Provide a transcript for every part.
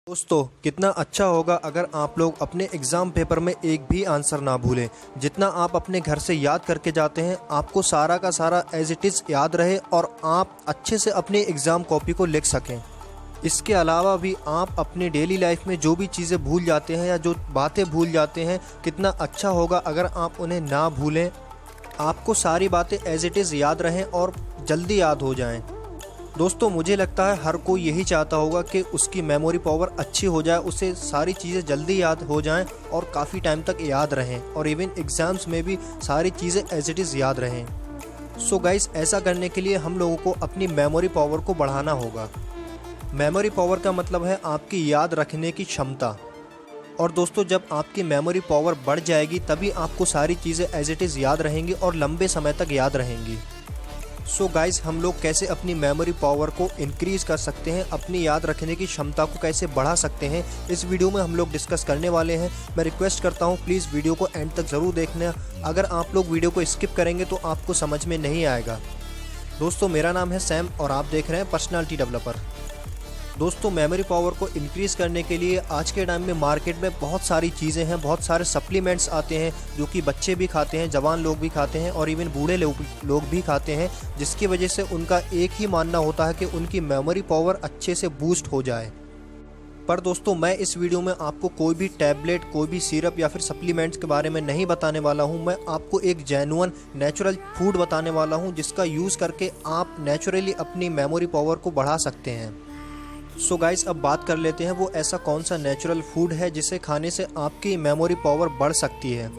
दोस्तों कितना अच्छा होगा अगर आप लोग अपने एग्ज़ाम पेपर में एक भी आंसर ना भूलें। जितना आप अपने घर से याद करके जाते हैं आपको सारा का सारा एज इट इज़ याद रहे और आप अच्छे से अपनी एग्ज़ाम कॉपी को लिख सकें। इसके अलावा भी आप अपनी डेली लाइफ में जो भी चीज़ें भूल जाते हैं या जो बातें भूल जाते हैं, कितना अच्छा होगा अगर आप उन्हें ना भूलें, आपको सारी बातें एज इट इज़ याद रहें और जल्दी याद हो जाएं। दोस्तों मुझे लगता है हर कोई यही चाहता होगा कि उसकी मेमोरी पावर अच्छी हो जाए, उसे सारी चीज़ें जल्दी याद हो जाएं और काफ़ी टाइम तक याद रहें और इवन एग्ज़ाम्स में भी सारी चीज़ें एज इट इज़ याद रहें। सो गाइस, ऐसा करने के लिए हम लोगों को अपनी मेमोरी पावर को बढ़ाना होगा। मेमोरी पावर का मतलब है आपकी याद रखने की क्षमता। और दोस्तों जब आपकी मेमोरी पावर बढ़ जाएगी तभी आपको सारी चीज़ें एज इट इज़ याद रहेंगी और लंबे समय तक याद रहेंगी। सो गाइस, हम लोग कैसे अपनी मेमोरी पावर को इंक्रीज़ कर सकते हैं, अपनी याद रखने की क्षमता को कैसे बढ़ा सकते हैं, इस वीडियो में हम लोग डिस्कस करने वाले हैं। मैं रिक्वेस्ट करता हूं प्लीज़ वीडियो को एंड तक ज़रूर देखना। अगर आप लोग वीडियो को स्किप करेंगे तो आपको समझ में नहीं आएगा। दोस्तों मेरा नाम है सैम और आप देख रहे हैं पर्सनालिटी डेवलपर। दोस्तों मेमोरी पावर को इंक्रीज़ करने के लिए आज के टाइम में मार्केट में बहुत सारी चीज़ें हैं, बहुत सारे सप्लीमेंट्स आते हैं जो कि बच्चे भी खाते हैं, जवान लोग भी खाते हैं और इवन बूढ़े लोग भी खाते हैं, जिसकी वजह से उनका एक ही मानना होता है कि उनकी मेमोरी पावर अच्छे से बूस्ट हो जाए। पर दोस्तों मैं इस वीडियो में आपको कोई भी टैबलेट, कोई भी सिरप या फिर सप्लीमेंट्स के बारे में नहीं बताने वाला हूं। मैं आपको एक जेन्युइन नेचुरल फूड बताने वाला हूं जिसका यूज़ करके आप नेचुरली अपनी मेमोरी पावर को बढ़ा सकते हैं। सो गाइस, अब बात कर लेते हैं वो ऐसा कौन सा नेचुरल फूड है जिसे खाने से आपकी मेमोरी पावर बढ़ सकती है।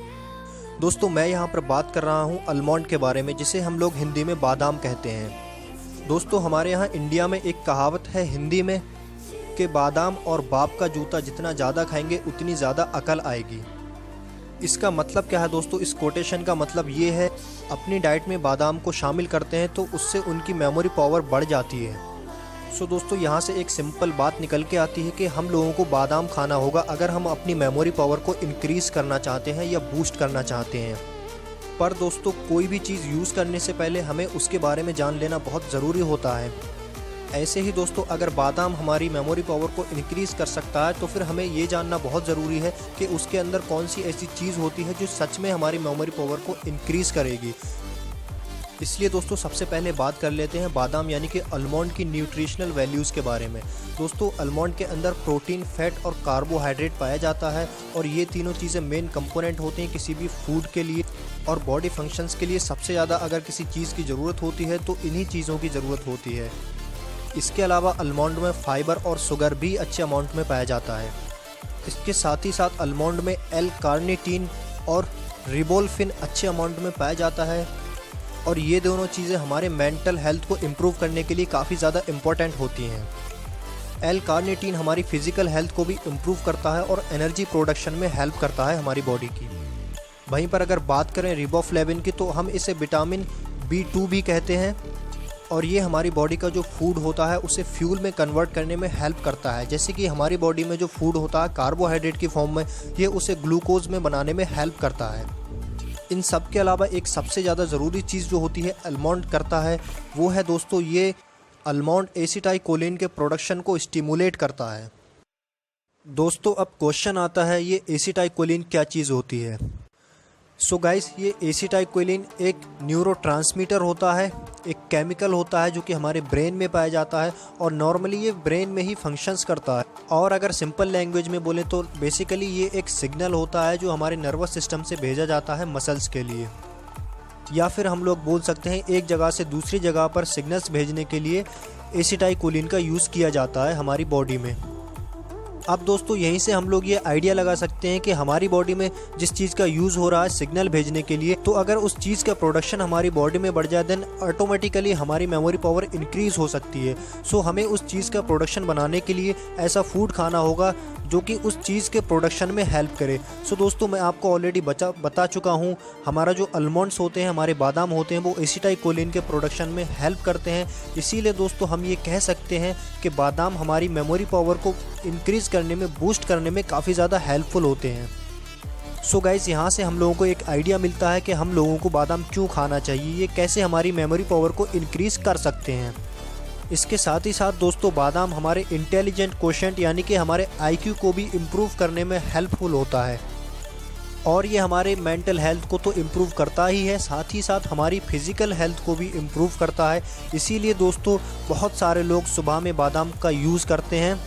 दोस्तों मैं यहाँ पर बात कर रहा हूँ आलमंड के बारे में, जिसे हम लोग हिंदी में बादाम कहते हैं। दोस्तों हमारे यहाँ इंडिया में एक कहावत है हिंदी में कि बादाम और बाप का जूता जितना ज़्यादा खाएंगे उतनी ज़्यादा अकल आएगी। इसका मतलब क्या है दोस्तों? इस कोटेशन का मतलब ये है, अपनी डाइट में बादाम को शामिल करते हैं तो उससे उनकी मेमोरी पावर बढ़ जाती है। सो दोस्तों यहाँ से एक सिंपल बात निकल के आती है कि हम लोगों को बादाम खाना होगा अगर हम अपनी मेमोरी पावर को इंक्रीज़ करना चाहते हैं या बूस्ट करना चाहते हैं। पर दोस्तों कोई भी चीज़ यूज़ करने से पहले हमें उसके बारे में जान लेना बहुत ज़रूरी होता है। ऐसे ही दोस्तों अगर बादाम हमारी मेमोरी पावर को इंक्रीज़ कर सकता है तो फिर हमें ये जानना बहुत ज़रूरी है कि उसके अंदर कौन सी ऐसी चीज़ होती है जो सच में हमारी मेमोरी पावर को इंक्रीज़ करेगी। इसलिए दोस्तों सबसे पहले बात कर लेते हैं बादाम यानी कि आलमंड की न्यूट्रिशनल वैल्यूज़ के बारे में। दोस्तों आलमंड के अंदर प्रोटीन, फैट और कार्बोहाइड्रेट पाया जाता है और ये तीनों चीज़ें मेन कंपोनेंट होती हैं किसी भी फूड के लिए। और बॉडी फंक्शंस के लिए सबसे ज़्यादा अगर किसी चीज़ की ज़रूरत होती है तो इन्हीं चीज़ों की ज़रूरत होती है। इसके अलावा आलमंड में फाइबर और शुगर भी अच्छे अमाउंट में पाया जाता है। इसके साथ ही साथ आलमंड में एल कार्निटीन और रिबोफ्लाविन अच्छे अमाउंट में पाया जाता है और ये दोनों चीज़ें हमारे मेंटल हेल्थ को इम्प्रूव करने के लिए काफ़ी ज़्यादा इम्पोर्टेंट होती हैं। एल कार्निटीन हमारी फिज़िकल हेल्थ को भी इम्प्रूव करता है और एनर्जी प्रोडक्शन में हेल्प करता है हमारी बॉडी की। वहीं पर अगर बात करें रिबोफ्लाविन की तो हम इसे विटामिन B2 भी कहते हैं और ये हमारी बॉडी का जो फूड होता है उसे फ्यूल में कन्वर्ट करने में हेल्प करता है। जैसे कि हमारी बॉडी में जो फूड होता है कार्बोहाइड्रेट की फॉर्म में, ये उसे ग्लूकोज में बनाने में हेल्प करता है। इन सब के अलावा एक सबसे ज़्यादा ज़रूरी चीज़ जो होती है आलमंड करता है वो है दोस्तों, ये आलमंड एसिटाइलकोलिन के प्रोडक्शन को स्टिमुलेट करता है। दोस्तों अब क्वेश्चन आता है, ये एसिटाइलकोलिन क्या चीज़ होती है? सो गाइस, ये एसिटाइलकोलिन एक न्यूरोट्रांसमीटर होता है, एक केमिकल होता है जो कि हमारे ब्रेन में पाया जाता है और नॉर्मली ये ब्रेन में ही फंक्शंस करता है। और अगर सिंपल लैंग्वेज में बोलें तो बेसिकली ये एक सिग्नल होता है जो हमारे नर्वस सिस्टम से भेजा जाता है मसल्स के लिए, या फिर हम लोग बोल सकते हैं एक जगह से दूसरी जगह पर सिग्नल्स भेजने के लिए एसिटाइलकोलिन का यूज़ किया जाता है हमारी बॉडी में। अब दोस्तों यहीं से हम लोग ये आइडिया लगा सकते हैं कि हमारी बॉडी में जिस चीज़ का यूज़ हो रहा है सिग्नल भेजने के लिए, तो अगर उस चीज़ का प्रोडक्शन हमारी बॉडी में बढ़ जाए देन ऑटोमेटिकली हमारी मेमोरी पावर इंक्रीज़ हो सकती है। सो हमें उस चीज़ का प्रोडक्शन बनाने के लिए ऐसा फूड खाना होगा जो कि उस चीज़ के प्रोडक्शन में हेल्प करे। सो दोस्तों मैं आपको ऑलरेडी बता चुका हूँ, हमारा जो आलमंड्स होते हैं, हमारे बादाम होते हैं, वो एसिटाइलकोलिन के प्रोडक्शन में हेल्प करते हैं। इसीलिए दोस्तों हम ये कह सकते हैं कि बादाम हमारी मेमोरी पावर को इंक्रीज़ करने में, बूस्ट करने में काफ़ी ज़्यादा हेल्पफुल होते हैं। सो गाइस, यहाँ से हम लोगों को एक आइडिया मिलता है कि हम लोगों को बादाम क्यों खाना चाहिए, ये कैसे हमारी मेमोरी पावर को इंक्रीज़ कर सकते हैं। इसके साथ ही साथ दोस्तों बादाम हमारे इंटेलिजेंट क्वोशिएंट यानी कि हमारे IQ को भी इम्प्रूव करने में हेल्पफुल होता है और ये हमारे मेंटल हेल्थ को तो इम्प्रूव करता ही है, साथ ही साथ हमारी फिज़िकल हेल्थ को भी इम्प्रूव करता है। इसीलिए दोस्तों बहुत सारे लोग सुबह में बादाम का यूज़ करते हैं।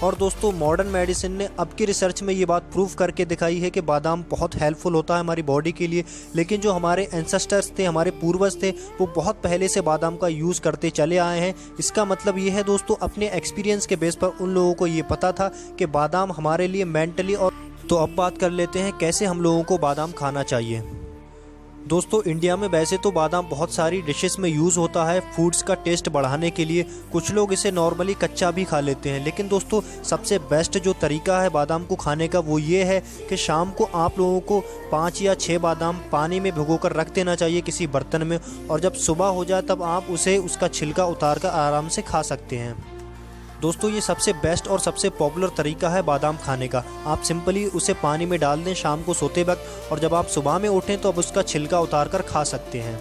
और दोस्तों मॉडर्न मेडिसिन ने अब की रिसर्च में ये बात प्रूव करके दिखाई है कि बादाम बहुत हेल्पफुल होता है हमारी बॉडी के लिए। लेकिन जो हमारे एंसेस्टर्स थे, हमारे पूर्वज थे, वो बहुत पहले से बादाम का यूज़ करते चले आए हैं। इसका मतलब ये है दोस्तों अपने एक्सपीरियंस के बेस पर उन लोगों को ये पता था कि बादाम हमारे लिए मेंटली और तो अब बात कर लेते हैं कैसे हम लोगों को बादाम खाना चाहिए। दोस्तों इंडिया में वैसे तो बादाम बहुत सारी डिशेस में यूज़ होता है फूड्स का टेस्ट बढ़ाने के लिए। कुछ लोग इसे नॉर्मली कच्चा भी खा लेते हैं, लेकिन दोस्तों सबसे बेस्ट जो तरीका है बादाम को खाने का वो ये है कि शाम को आप लोगों को 5 या 6 बादाम पानी में भिगोकर रख देना चाहिए किसी बर्तन में, और जब सुबह हो जाए तब आप उसे उसका छिलका उतार कर आराम से खा सकते हैं। दोस्तों ये सबसे बेस्ट और सबसे पॉपुलर तरीका है बादाम खाने का। आप सिंपली उसे पानी में डाल दें शाम को सोते वक्त, और जब आप सुबह में उठें तो अब उसका छिलका उतार कर खा सकते हैं।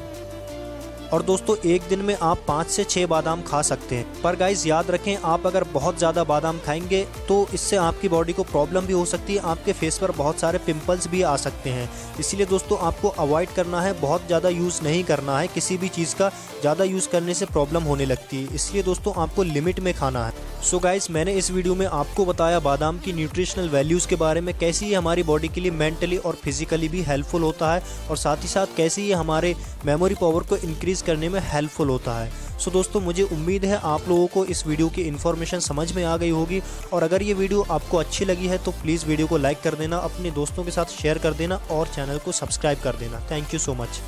और दोस्तों एक दिन में आप 5 से 6 बादाम खा सकते हैं। पर गाइस याद रखें, आप अगर बहुत ज़्यादा बादाम खाएंगे तो इससे आपकी बॉडी को प्रॉब्लम भी हो सकती है, आपके फेस पर बहुत सारे पिंपल्स भी आ सकते हैं। इसलिए दोस्तों आपको अवॉइड करना है, बहुत ज़्यादा यूज़ नहीं करना है। किसी भी चीज़ का ज़्यादा यूज़ करने से प्रॉब्लम होने लगती है, इसलिए दोस्तों आपको लिमिट में खाना है। सो गाइस मैंने इस वीडियो में आपको बताया बादाम की न्यूट्रिशनल वैल्यूज़ के बारे में, कैसे ये हमारी बॉडी के लिए मेंटली और फिजिकली भी हेल्पफुल होता है, और साथ ही साथ कैसे ये हमारे मेमोरी पावर को इंक्रीज़ करने में हेल्पफुल होता है। सो दोस्तों मुझे उम्मीद है आप लोगों को इस वीडियो की इन्फॉर्मेशन समझ में आ गई होगी, और अगर ये वीडियो आपको अच्छी लगी है तो प्लीज़ वीडियो को लाइक कर देना, अपने दोस्तों के साथ शेयर कर देना और चैनल को सब्सक्राइब कर देना। Thank you so much.